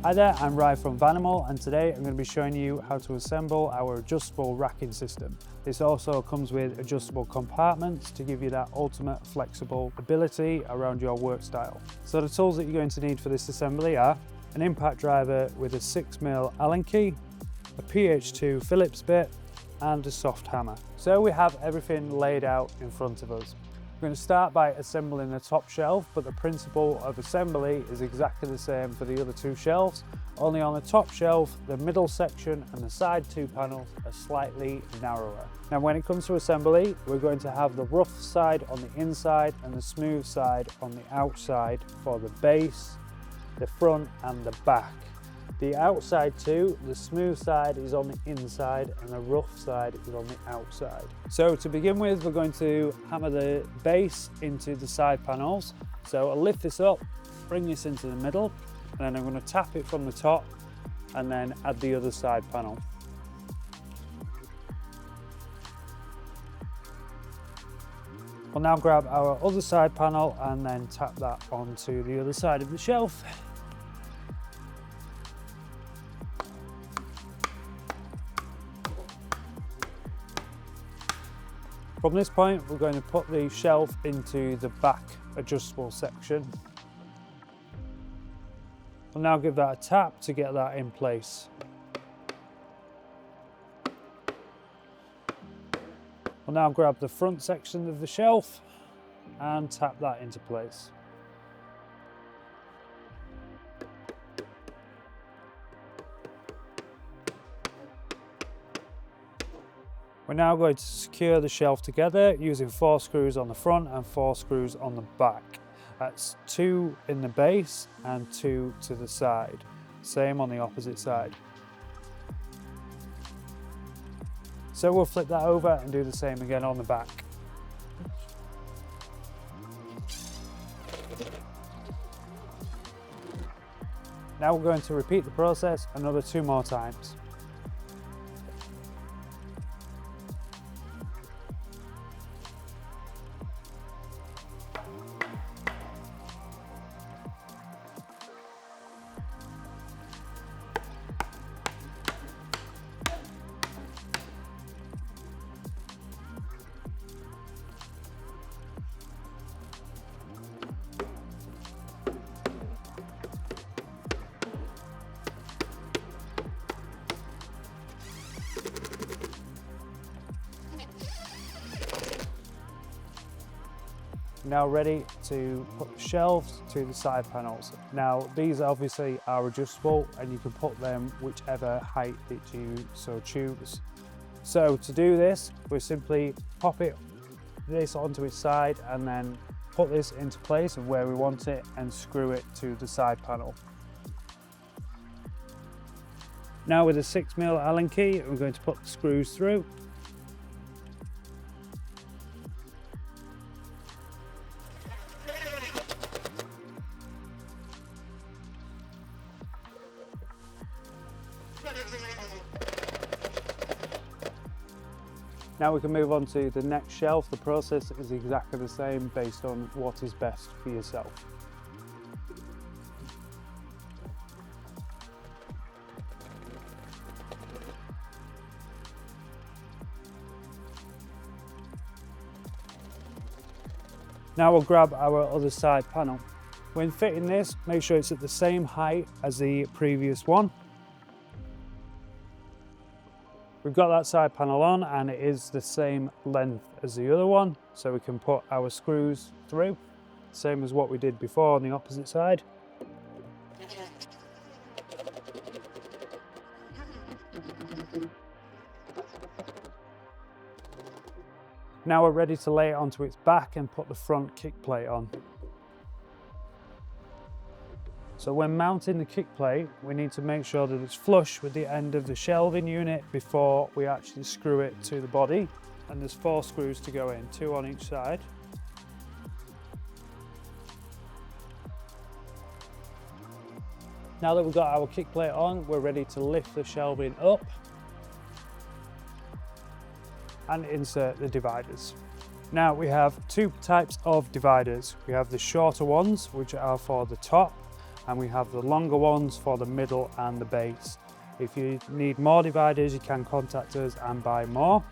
Hi there, I'm Rai from Vanimal, and today I'm going to be showing you how to assemble our adjustable racking system. This also comes with adjustable compartments to give you that ultimate flexible ability around your work style. So the tools that you're going to need for this assembly are an impact driver with a 6mm Allen key, a PH2 Phillips bit, and a soft hammer. So we have everything laid out in front of us. We're going to start by assembling the top shelf, but the principle of assembly is exactly the same for the other two shelves, only on the top shelf, the middle section and the side two panels are slightly narrower. Now when it comes to assembly, we're going to have the rough side on the inside and the smooth side on the outside for the base, the front and the back. The outside too, the smooth side is on the inside and the rough side is on the outside. So to begin with, we're going to hammer the base into the side panels. So I'll lift this up, bring this into the middle, and then I'm going to tap it from the top and then add the other side panel. We'll now grab our other side panel and then tap that onto the other side of the shelf. From this point, we're going to put the shelf into the back adjustable section. We'll now give that a tap to get that in place. We'll now grab the front section of the shelf and tap that into place. We're now going to secure the shelf together using 4 screws on the front and 4 screws on the back. That's 2 in the base and 2 to the side. Same on the opposite side. So we'll flip that over and do the same again on the back. Now we're going to repeat the process another 2 more times. Now ready to put the shelves to the side panels. Now these obviously are adjustable and you can put them whichever height that you so choose. So to do this, we simply pop this onto its side and then put this into place of where we want it and screw it to the side panel. Now with a 6mm Allen key, we're going to put the screws through. Now we can move on to the next shelf. The process is exactly the same based on what is best for yourself. Now we'll grab our other side panel. When fitting this, make sure it's at the same height as the previous one. We've got that side panel on and it is the same length as the other one, so we can put our screws through, same as what we did before on the opposite side. Now we're ready to lay it onto its back and put the front kick plate on. So when mounting the kick plate, we need to make sure that it's flush with the end of the shelving unit before we actually screw it to the body. And there's 4 screws to go in, 2 on each side. Now that we've got our kick plate on, we're ready to lift the shelving up and insert the dividers. Now we have 2 types of dividers. We have the shorter ones, which are for the top, and we have the longer ones for the middle and the base. If you need more dividers, you can contact us and buy more,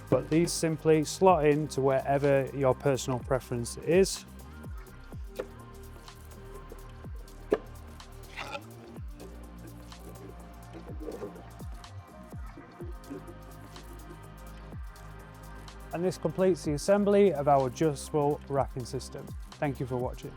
but these simply slot into wherever your personal preference is. And this completes the assembly of our adjustable racking system. Thank you for watching.